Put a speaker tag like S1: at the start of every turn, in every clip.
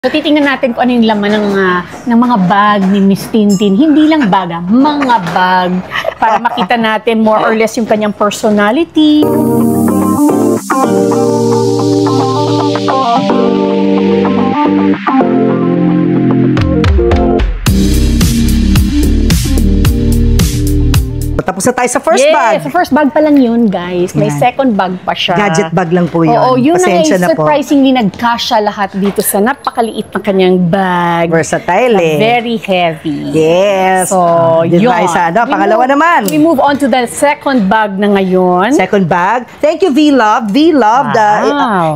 S1: So, titingnan natin kung ano yung laman ng mga bag ni Miss Tintin. Hindi lang bag, mga bag. Para makita natin more or less yung kanyang personality.
S2: Tapos na tayo sa first bag.
S1: Sa first bag pa lang yun, guys. May second bag pa siya.
S2: Gadget bag lang po yun.
S1: Oo, yun
S2: Pasensya
S1: na surprisingly nagkasya lahat dito sa napakaliit na kanyang bag.
S2: Versatile
S1: Very heavy.
S2: Yes.
S1: So, yun.
S2: Pangalawa naman.
S1: We move on to the second bag na ngayon.
S2: Second bag. Thank you, V-Love. V-Love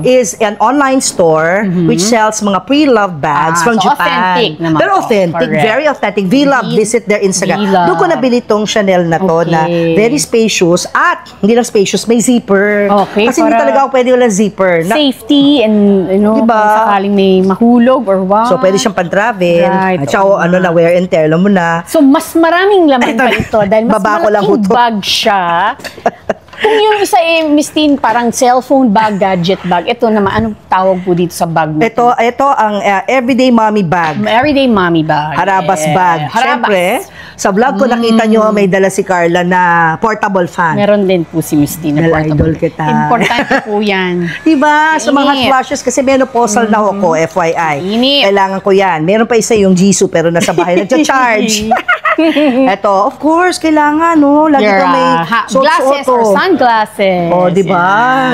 S2: is an online store which sells mga pre-loved bags from Japan.
S1: Authentic naman.
S2: Pero authentic.
S1: Correct.
S2: Very authentic. V-Love, visit their Instagram. Doon ko nabili tong Chanel na to na very spacious at hindi lang spacious, may zipper.
S1: Okay,
S2: kasi hindi talaga ako pwede walang zipper.
S1: Safety and, you know,
S2: diba?
S1: kung sakaling may mahulog or what.
S2: So, pwede siyang pan-travel.
S1: Right.
S2: At saka, wear and tear, alam mo na.
S1: So, mas maraming laman pa ito dahil mas malaking bag siya. Kung yung isa Miss Tin, parang cellphone bag, gadget bag, ito naman, anong tawag po dito sa bag mo?
S2: Ito ang everyday mommy bag.
S1: Everyday mommy bag.
S2: Harabas bag.
S1: Harabas.
S2: Siyempre, sa vlog ko nakita nyo may dala si Carla na portable fan.
S1: Meron din po si Miss Tin na portable.
S2: Idol kita.
S1: Importante po yan.
S2: Diba? Sa mga hot flashes, kasi menopausal na ako, FYI.
S1: Inip.
S2: Kailangan ko yan. Meron pa isa yung Jisoo, pero nasa bahay nagcha-charge. Ito, of course, kailangan, no? Lagi ka may
S1: glasses or sunglasses.
S2: O, diba?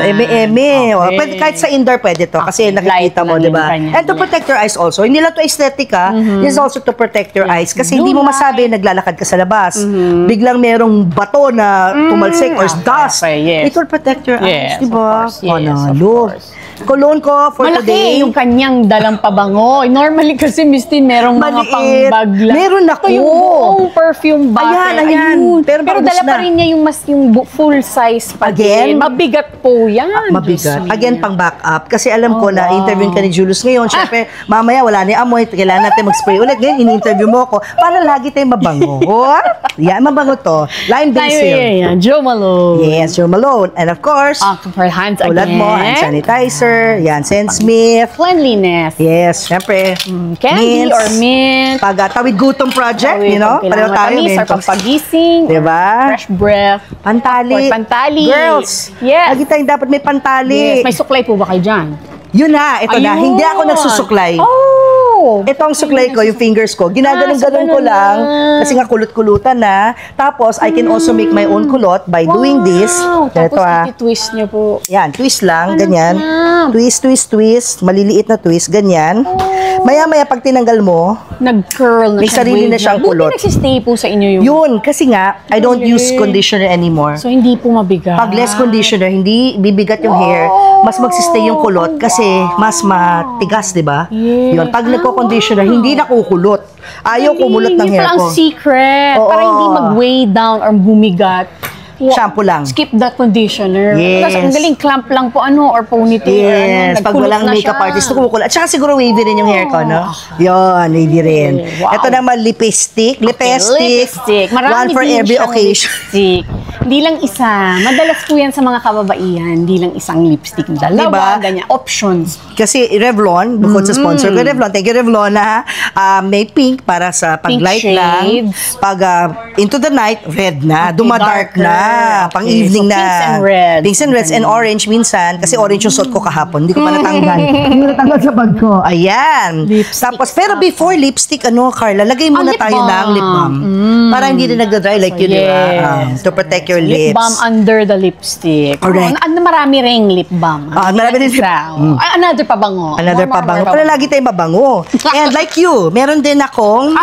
S2: Eme-eme. Okay. Pwede, kahit sa indoor pwede to. Kasi nakikita mo, diba? And to protect your eyes also. Hindi lang to aesthetic, ha? This is also to protect your eyes. Kasi hindi mo masabi, naglalakad ka sa labas. Biglang merong bato na tumalsik or dust. It will protect your eyes, diba? Panalo. Cologne ko for today.
S1: Malaki yung kanyang dalang pabango. Normally kasi Miss Tin, merong mga pang-bag lang.
S2: Meron ako.
S1: Ito yung buong perfume bottle.
S2: Ayan.
S1: Pero dala pa rin niya yung full size pa din. Mabigat po yan.
S2: Mabigat. Again, pang backup. Kasi alam ko na interview ka ni Julius ngayon. Siyempre, mamaya wala ni amoy. Kailangan natin mag-spray ulit. Ngayon, in-interview mo ko para lagi tayong mabango. Yan, mabango to. Line basil.
S1: Jo Malone.
S2: Yes, Jo Malone. And of course,
S1: for hands again.
S2: Tulad mo, hand sanitizer. Yan, Sam Smith.
S1: Cleanliness.
S2: Yes, syempre.
S1: Candy or mint.
S2: Tawid gutom project, you know? Pareho tayo.
S1: Or pampagising.
S2: Diba?
S1: Fresh breath.
S2: Pantali.
S1: Pantali.
S2: Girls.
S1: Yes.
S2: Lagi tayong dapat may pantali.
S1: Yes. May suklay po ba kayo dyan?
S2: Yun na, ito na. Hindi ako nagsusuklay. Ito ang suklay ko, yung fingers ko. Ginaganon-ganon ko lang. Kasi nga kulot-kulutan na. Tapos, I can also make my own kulot by doing this.
S1: Tapos, twist niyo po.
S2: Yan, twist lang, ganyan. Twist, twist, twist. Maliliit na twist, ganyan. Maya-maya, pag tinanggal mo,
S1: nag-curl na
S2: may sarili na siyang kulot.
S1: Buti nagsistay po sa inyo yung...
S2: Yun, kasi nga, I don't use conditioner anymore.
S1: So, hindi po mabigat.
S2: Pag less conditioner, hindi bibigat yung hair, mas magsistay yung kulot kasi mas matigas, di ba? Yun, pag nagko-conditioner, hindi nakukulot. Ayaw kumulot ng hair ko.
S1: Yung secret. Para hindi mag-weigh down or bumigat.
S2: Shampoo lang.
S1: Skip that conditioner.
S2: Yes.
S1: Tapos ang galing clamp lang po or ponytail.
S2: Yes. Pag walang makeup artist, kumukulot. At saka siguro wavy rin yung hair ko, no? Yun, wavy rin.
S1: Wow.
S2: Ito naman, lipstick. Lipstick. One for every occasion.
S1: Hindi lang isa. Madalas po yan sa mga kababaihan. Hindi lang isang lipstick. Dalawa, ganyan. Options.
S2: Kasi Revlon, bukod sa sponsor ko, Revlon. Thank you, Revlon, ha? May pink para sa pag-light lang. Pag into the night, red na. Dumadark na. Pang-evening na.
S1: Pinks and reds.
S2: Pinks and reds and orange minsan. Kasi orange yung suot ko kahapon. Hindi ko pa natanggal. Hindi natanggal sa bag ko. Ayan. Tapos, pero before lipstick, Carla, lagay muna tayo ng lip balm. Para hindi rin nagda-dry like you, di ba? To protect your lips.
S1: Lip balm under the lipstick.
S2: Correct.
S1: Marami ring lip balm.
S2: Marami rin.
S1: Another pabango.
S2: Another pabango. Pero lagi tayong mabango. And like you, meron din akong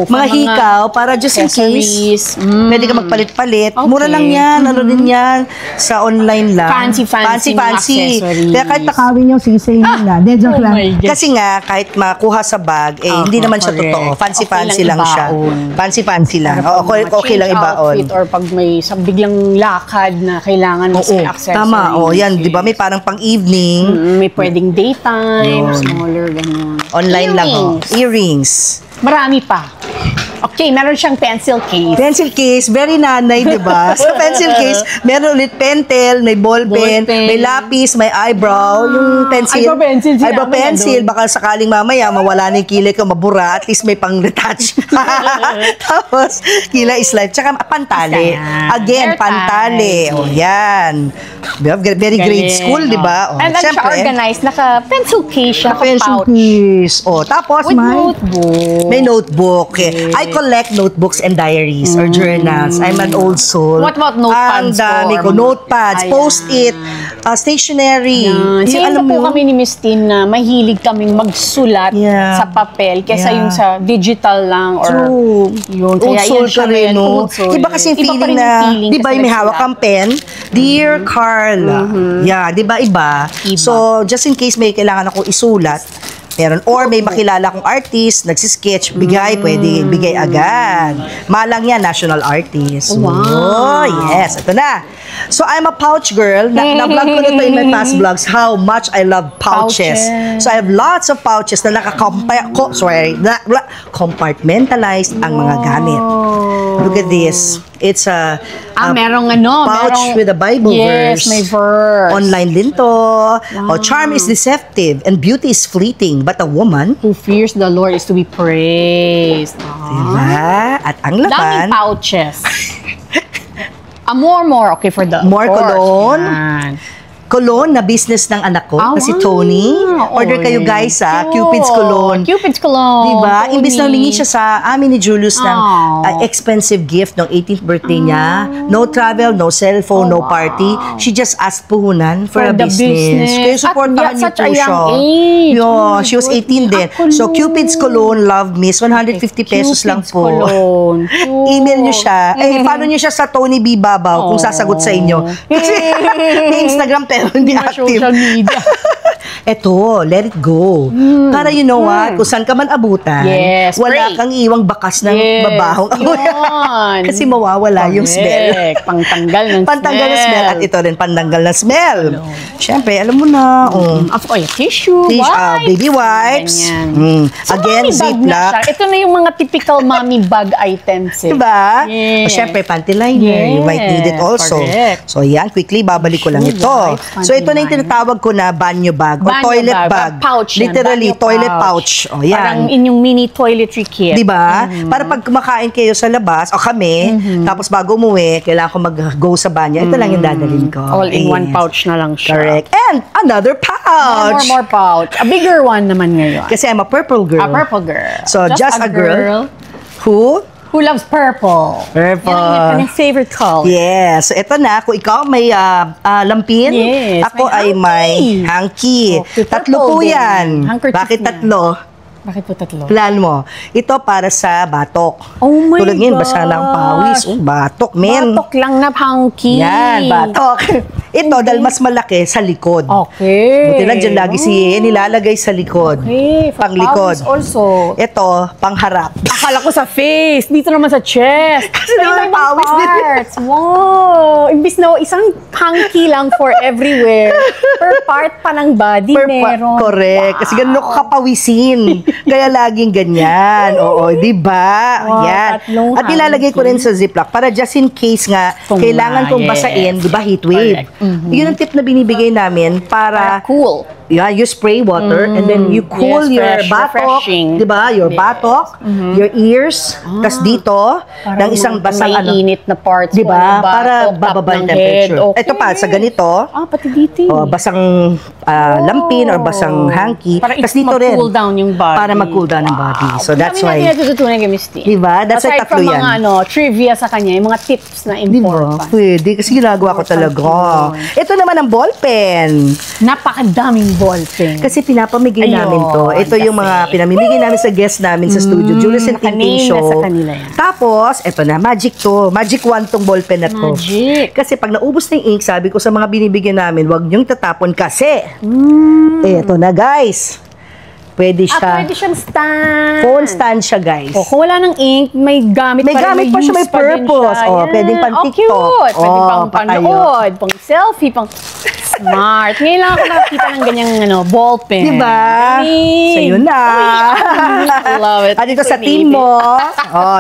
S2: mga hikaw para just in case. Pwede ka magpalit-palit. Mura lang yan. Ano din yan. Sa online lang.
S1: Fancy accessory.
S2: Kaya kahit nakawin yung sisay nila. Joke lang. Kasi nga, kahit makuha sa bag, hindi naman siya totoo. Fancy lang siya. Fancy lang. Okay lang ibaon.
S1: Or pag may biglang lakad na kailangan mas may accessories.
S2: Tama. Yan, di ba? May parang pang-evening.
S1: May pwedeng daytime, smaller, gano'n.
S2: Online lang. Earrings.
S1: Marami pa. Okay, meron siyang pencil case.
S2: Pencil case, very nanay, di ba? Sa pencil case, meron ulit pentel, may ballpen, may lapis, may eyebrow, yung pencil.
S1: Eyebrow pencil.
S2: Eyebrow pencil, baka sakaling mamaya mawala na yung kilay ko, mabura, at least may pang-retouch. Tapos, kilay is life. Tsaka pantali. Again, pantali. O, yan. Very grade school, di ba?
S1: And then siya organized, naka-pencil case siya,
S2: pencil
S1: pouch.
S2: case. O, tapos
S1: With notebook.
S2: may notebook. Okay. I collect notebooks and diaries or journals. I'm an old soul.
S1: What about notepads?
S2: Ang dami ko. Notepads, post-it, stationery.
S1: Same po kami ni Miss Tin na mahilig kaming magsulat sa papel kesa yung sa digital lang or yun.
S2: Old
S1: Kaya
S2: soul
S1: yan siya
S2: ka rin, no?
S1: old soul.
S2: Iba kasi yung
S1: Iba pa
S2: feeling
S1: rin
S2: na,
S1: yung feeling
S2: di ba
S1: kasi
S2: yung may hawak
S1: nagsulat.
S2: kang pen? Dear Carla. Yeah, di ba iba? So, just in case may kailangan akong isulat, meron. Or may makilala akong artist, nagsisketch, bigay, pwede bigay agad. Malang yan, national artist.
S1: Wow.
S2: Oh, yes. Ito na. So, I'm a pouch girl. Na-vlog ko nito in my past vlogs how much I love pouches. So, I have lots of pouches na compartmentalized ang mga gamit. Look at this. It's a
S1: merong
S2: pouch with a Bible verse.
S1: Yes, may verse.
S2: Online din to. Oh, charm is deceptive and beauty is fleeting, but a woman
S1: Who fears the Lord is to be praised.
S2: diba? At ang laban,
S1: Daming pouches. More. Okay, for the
S2: More
S1: of course.
S2: cologne.
S1: Yan.
S2: cologne na business ng anak ko, na si Tony. Order kayo guys sa Cupid's Cologne.
S1: Cupid's Cologne.
S2: Diba? Imbis na humingi siya sa amin ni Julius ng expensive gift ng 18th birthday niya. No travel, no cellphone, no party. She just asked puhunan for a business. Kaya supportahan niyo po siya. Yeah, she was 18 din. So Cupid's Cologne Love Miss, 150 pesos lang po. Email niyo siya. Eh, paano niyo siya sa Tony B. Babaw kung sasagot sa inyo? Kasi may Instagram pero hindi active.
S1: Social media.
S2: Eto, let it go. Para you know what, kung saan ka man abutan, wala kang iwang bakas ng babahong amoy. Kasi mawawala yung smell.
S1: Pangtanggal ng
S2: Pantanggal ng smell. At ito rin, pantanggal ng smell. Siyempre, alam mo na.
S1: Tissue,
S2: baby wipes.
S1: So,
S2: again, Ziploc.
S1: Ito na yung mga typical mommy bag items.
S2: Diba? Siyempre, panty liner. You might need it also. So, yan. Quickly, babalik ko lang ito. So, ito na yung tinatawag ko na banyo bag or toilet bag.
S1: Pouch.
S2: Literally, toilet pouch. O, yan.
S1: Parang inyong mini toiletry kit.
S2: Diba? Para pag kumakain kayo sa labas, o kami, tapos bago umuwi, kailangan ko mag-go sa banyo, ito lang yung dadalhin ko.
S1: All in one pouch na lang siya.
S2: Correct. And another pouch.
S1: More pouch. A bigger one naman ngayon.
S2: Kasi I'm a purple girl.
S1: A purple girl.
S2: So, just a girl
S1: who loves purple.
S2: Purple.
S1: Yan ang kanyang favorite color.
S2: Yes. So, ito na. Kung ikaw may lampin, ako ay may hanky. Tatlo po yan. Bakit tatlo?
S1: Bakit po tatlo?
S2: Plan mo. Ito para sa batok.
S1: Oh my
S2: Tulad ngayon,
S1: gosh.
S2: basa na ang pawis. Batok, men.
S1: Batok lang na hanky.
S2: Yan, batok. Ito, dahil mas malaki sa likod.
S1: Okay.
S2: Buti lang dyan lagi nilalagay sa likod.
S1: Okay.
S2: Pang likod.
S1: Also.
S2: Ito, pang harap.
S1: Akala ko sa face. Dito naman sa chest.
S2: Kasi naman pawis din.
S1: Wow. Imbis na isang hanky lang for everywhere. Per part pa ng body meron.
S2: Correct. Kasi ganun ako kapawisin. Kaya laging ganyan. Oo, di ba? Yan. At ilalagay ko rin sa Ziploc para just in case nga, kailangan kong basain, di ba, heat wave. Yun ang tip na binibigay namin para
S1: cool.
S2: Yeah, you spray water and then you cool your batok, di ba? Your batok, your ears, tas dito, ng isang basang
S1: may init na parts,
S2: di ba? Para bababa yung temperature. Ito pa, sa ganito,
S1: pati dito.
S2: Basang lampin or basang hanky.
S1: Para
S2: tas dito rin.
S1: mag-cool down yung body.
S2: Para mag-cool down yung body. So that's why.
S1: Kami natin natutunan kay Miss T.
S2: Di ba? That's why tatlo yan.
S1: Aside from mga trivia sa kanya, yung mga tips na important.
S2: Pwede. Kasi ginagawa ko talaga. Ito naman ang ballpen.
S1: Napakadaming ballpen.
S2: Kasi pinapamigay namin to. Ito yung mga pinamimigay namin sa guest namin sa studio. Julius and Tintin Show.
S1: Sa kanila yan.
S2: Tapos, ito na, magic to. Magic wand tong ballpen na to.
S1: Magic.
S2: Kasi pag naubos na yung ink, sabi ko sa mga binibigyan namin, huwag niyong tatapon kasi. Ito na, guys. Pwede siya.
S1: Pwede siyang stand.
S2: Phone stand siya, guys.
S1: Kung wala ng ink, may gamit pa rin.
S2: May gamit pa siya, may purpose. Pwedeng pang TikTok.
S1: Cute. Pwedeng pang panood, pang selfie, pang Smart. Ngayon lang ako nakakita ng ganyang ball pen.
S2: Diba? Sa'yo na.
S1: Love it.
S2: At dito sa team mo,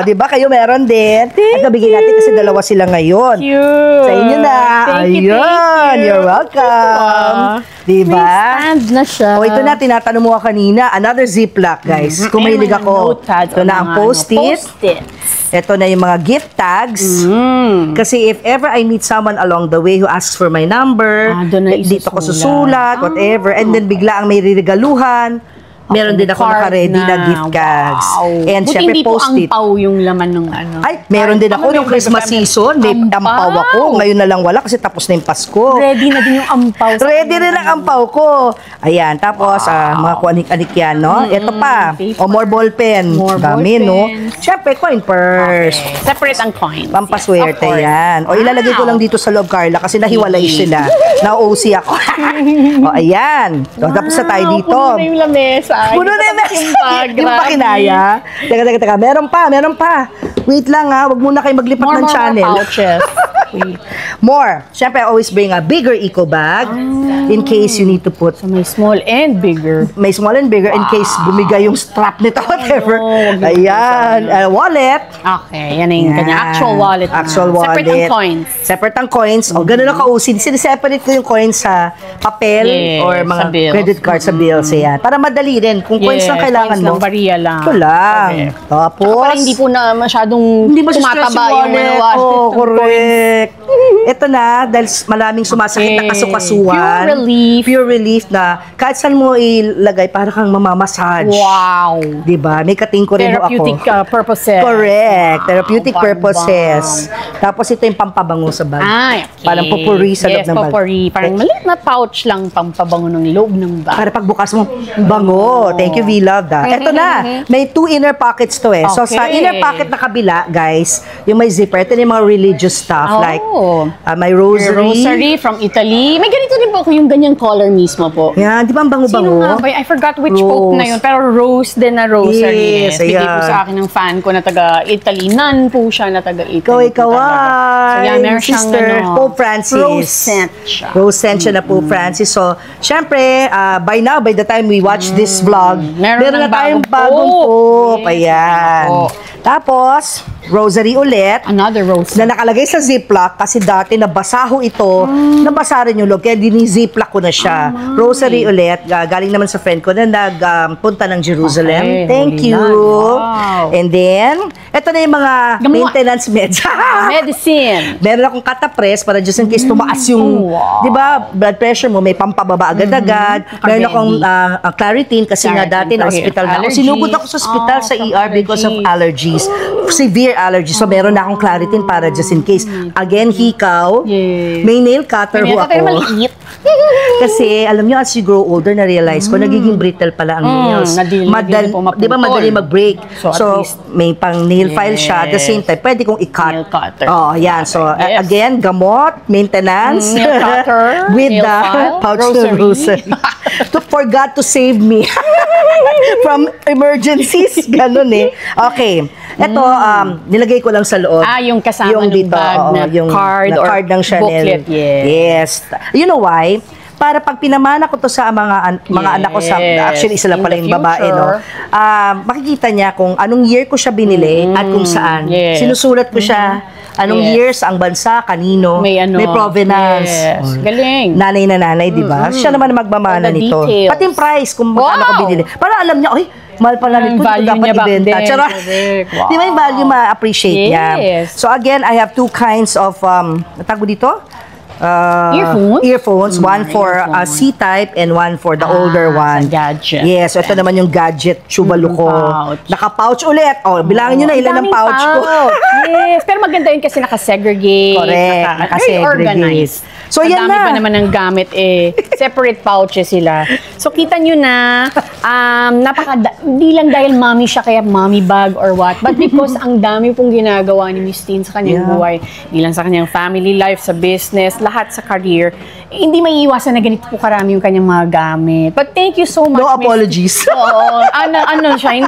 S2: diba kayo meron din. At nabigay natin kasi dalawa sila ngayon.
S1: Cute.
S2: Sa inyo na.
S1: Thank you,
S2: Ayun,
S1: thank you.
S2: you're welcome. Diba?
S1: May stand na siya.
S2: O ito na, tinatanong mo kanina, another Ziploc, guys. Kung mahilig ako, ito na ang post-it. Ito na yung mga gift tags. Kasi if ever I meet someone along the way who asks for my number, dito ko susulat, whatever, and then bigla ang may riregaluhan, meron din ako naka-ready na gift tags. And
S1: buti
S2: syempre
S1: hindi po
S2: post-it.
S1: ampaw yung laman ng
S2: Ay, meron din ako nung Christmas season. May ampaw ako. Ngayon na lang wala kasi tapos na yung Pasko.
S1: Ready na din yung ampaw.
S2: Ready rin ang ampaw ko. Ayan, tapos mga kuanik-anik yan, no? Ito pa. O more ball pen. Dami, no? Siyempre, coin purse.
S1: Okay. Separate ang coins.
S2: Pampaswerte yan. O ilalagay ko lang dito sa loob, Carla, kasi nahiwalay sila. Na-OC ako. O ayan. So, tapos na tayo dito.
S1: Puno na yung lamesa.
S2: Puno na yung Yung pa kinaya. Teka. Meron pa. Wait lang ha. Huwag muna kayo maglipat ng channel.
S1: More pouches.
S2: More. Siyempre, I always bring a bigger eco bag in case you need to put.
S1: So may small and bigger.
S2: May small and bigger in case bumigay yung strap nito, whatever.
S1: No,
S2: Ayan. Wallet.
S1: Okay, yan yung kanya. Actual wallet.
S2: Actual wallet.
S1: Separate ang coins.
S2: Separate ang coins. O, ganun ang kausin. Sineseparate ko yung coins sa papel or mga credit card sa bills. Ayan. Para madali rin. Kung coins lang kailangan
S1: coins
S2: mo.
S1: lang, bariya lang.
S2: Ito lang.
S1: Okay.
S2: Tapos.
S1: Para hindi po na masyadong tumataba yung wallet.
S2: Oh, correct. Ito na, dahil maraming sumasakit na kasukasuan. Pure relief na kahit saan mo ilagay, para kang mamamassage.
S1: Wow.
S2: Diba? May katingko rin ako.
S1: Therapeutic purposes.
S2: Correct. Therapeutic purposes. Tapos ito yung pampabango sa bag.
S1: Ay, okay.
S2: Parang popuri sa loob ng bag.
S1: Popuri. Parang maliit na pouch lang pampabango ng loob ng bag.
S2: Para pagbukas mo, bango. Thank you, V-Love. Ito na. May 2 inner pockets to eh. So sa inner pocket na kabila, guys, yung may zipper, ito yung mga religious stuff. Like, may rosary
S1: from Italy. May ganito din po ako yung ganyang color mismo po.
S2: Yan, di ba ang bango-bango?
S1: Sino nga ba? I forgot which pope na yun. Pero rose din na rosary.
S2: Yes,
S1: bigay po sa akin ng fan ko na taga-Italy. Nun po siya na taga-Italy.
S2: Ikaw
S1: So yan, meron
S2: sister,
S1: siyang
S2: Pope Francis.
S1: Rose scent siya.
S2: Rose scent siya na Pope Francis. So, syempre, by now, by the time we watch this vlog, meron na tayong bagong Pope. Ayan. Tapos, rosary ulit.
S1: Another rose.
S2: Na nakalagay sa Ziploc kasi dati nabasaho ito. Nabasa rin yung loob. Kaya diniziploc ko na siya. Rosary ulit. Galing naman sa friend ko na nagpunta ng Jerusalem.
S1: Okay,
S2: Thank you.
S1: Wow.
S2: And then, ito na yung mga maintenance meds.
S1: Medicine.
S2: Meron akong katapres para just in case tumaas yung, di ba, blood pressure mo, may pampababa agad-agad. Meron akong Claritin kasi nga dati na hospital na ako. Sinugod ako sa hospital sa ER because of allergies. Severe allergies. So, meron na akong Claritin para just in case. Again, hikaw. May nail cutter ho ako.
S1: Maliit.
S2: Kasi, alam nyo, as you grow older, na-realize ko, nagiging brittle pala ang nails. Di ba, madali mag-break. So, may pang nail file siya. At the same time, pwede kong i-cut.
S1: Nail cutter.
S2: Oh, yan. So, again, gamot, maintenance,
S1: nail cutter,
S2: with
S1: nail
S2: the
S1: file,
S2: pouch of rosary. For God to save me from emergencies. Ganun eh. Okay. Ito, nilagay ko lang sa loob.
S1: Yung kasama ng bag na card or
S2: ng Chanel.
S1: Booklet.
S2: Yes. You know why? Para pag pinamana ko to sa mga anak ko, actually isa lang pala yung babae, no? Makikita niya kung anong year ko siya binili at kung saan. Sinusulat ko siya. Anong years, ang bansa, kanino, may provenance.
S1: Galing.
S2: Nanay na nanay, di ba? Siya naman magmamana nito. Pati yung price, kung magkano ko binili. Para alam niya, mahal pala nito, dapat ibenta. Charot. Di ba yung value ma-appreciate niya? So again, I have 2 kinds of, natago dito? Earphones. One for C-type and one for the older one.
S1: Gadget.
S2: Yes, ito naman yung gadget chubalu ko. Naka-pouch ulit. Bilangin nyo na ilan ang pouch ko.
S1: Yes, pero maganda yun kasi naka-segregate.
S2: Correct, naka-segregate. So yan na.
S1: Dami pa naman ng gamit separate pouches sila. So kita nyo na, hindi lang dahil mommy siya kaya mommy bag or what, but because ang dami pong ginagawa ni Miss Teen sa kanyang buhay, hindi lang sa kanyang family life, sa business, lahat sa career, hindi may iwasan na ganito po karami yung kanyang mga gamit. But thank you so much,
S2: no apologies.
S1: Oo.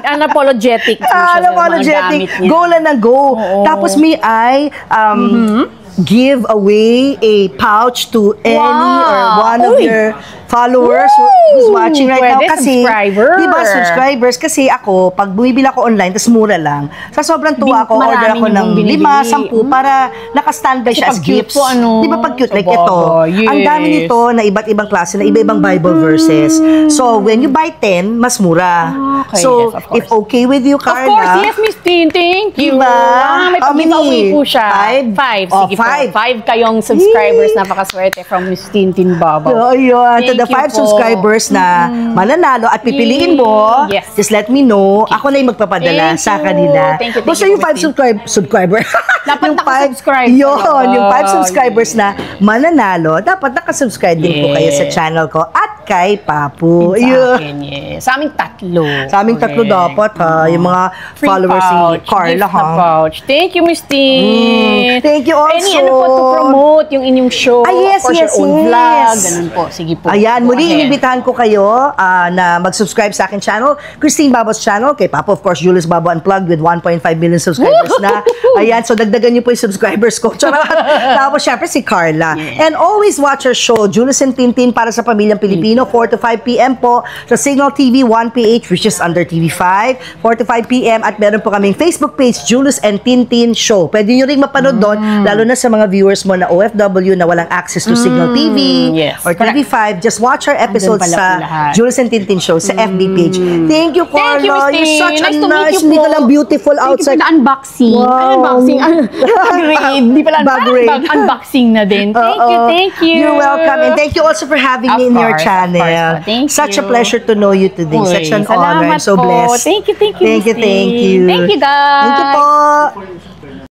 S1: Unapologetic po siya sa mga gamit niya.
S2: Go lang na go. Tapos may give away a pouch to any or one of
S1: Uy!
S2: your followers who's watching right now.
S1: Pwede,
S2: Kasi,
S1: subscriber.
S2: diba, subscribers. Kasi ako, pag bumibili ako online, tas mura lang, sa sobrang tuwa ako, order ako ng 5, 10 para naka-standby siya as
S1: Kasi pag cute
S2: gifts.
S1: po, ano?
S2: Diba pag cute? Like
S1: Sabagay,
S2: ito. Ang dami
S1: yes.
S2: nito na iba't ibang klase, na iba-ibang Bible verses. So, when you buy 10, mas mura.
S1: Okay,
S2: So,
S1: yes, of course.
S2: if okay with you, Carla.
S1: Of course, yes, Miss Tin. Thank you.
S2: Diba?
S1: May
S2: How
S1: pag-giveaway
S2: many?
S1: po siya.
S2: 5?
S1: Sige po. 5 kayong subscribers. Napakaswerte from Miss Tintin Babaw.
S2: So, yun. To
S1: Thank
S2: the
S1: you
S2: 5
S1: po.
S2: subscribers na mananalo at pipiliin mo,
S1: Yes.
S2: just let me know. Ako na yung magpapadala
S1: Thank
S2: sa
S1: you.
S2: kanila.
S1: Thank you,
S2: Basta
S1: you,
S2: yung 5
S1: Christine.
S2: subscriber.
S1: Dapat
S2: yung
S1: nakasubscribe
S2: Yun,
S1: talaga.
S2: yung 5 subscribers na mananalo, dapat nakasubscribe din po kayo sa
S1: Yes.
S2: channel ko at kay Papu.
S1: Sa
S2: Yun.
S1: akin, yes. Sa aming tatlo.
S2: Sa aming tatlo
S1: Correct.
S2: dapat ha, yung mga
S1: Free
S2: followers ni
S1: pouch,
S2: Carla
S1: gift na
S2: ha.
S1: pouch. Thank you, Miss Tin.
S2: Thank you also.
S1: Any ano po to promote yung inyong show.
S2: Ah, yes,
S1: of course,
S2: yes,
S1: your own
S2: yes.
S1: vlog. Ganun po. Sige po.
S2: Ayan,
S1: Go
S2: muli
S1: ahead.
S2: inibitahan ko kayo na mag-subscribe sa akin channel, Christine Babo's channel, kay Papa, of course, Julius Babo Unplugged with 1.5 million subscribers na. Ayan, so dagdagan niyo po yung subscribers ko. Charot. Tapos, syempre, si Carla. And always watch our show, Julius and Tintin para sa Pamilyang Pilipino, 4 to 5 p.m. po sa Signal TV 1PH, which is under TV5, 4 to 5 p.m. At meron po kaming Facebook page, Julius and Tintin Show. Pwede nyo rin mapanood doon, lalo na sa mga viewers mo na OFW na walang access to Signal TV
S1: yes.
S2: or TV5. Just watch our episodes
S1: pala po
S2: sa
S1: lahat.
S2: Julius and Tintin Show sa FB page. Thank you, Carla.
S1: Thank you, Miss Tin.
S2: You're such
S1: Nice
S2: a
S1: to meet
S2: nice,
S1: you
S2: hindi
S1: po.
S2: ka lang beautiful
S1: Thank
S2: outside.
S1: you for the unboxing.
S2: Wow.
S1: Unboxing. Bag-raid. Di pala
S2: Bag-raid.
S1: unboxing na din. Thank you,
S2: Oo.
S1: thank you.
S2: You're welcome. And thank you also for having me
S1: Of
S2: in your
S1: course,
S2: channel.
S1: of course. Thank
S2: Such a
S1: you.
S2: pleasure to know you today.
S1: Uy,
S2: Such an honor. I'm
S1: salamat
S2: so
S1: po.
S2: blessed.
S1: Thank you,
S2: Thank you,
S1: Miss
S2: thank
S1: Tin.
S2: you.
S1: Thank you, guys.
S2: Thank you po.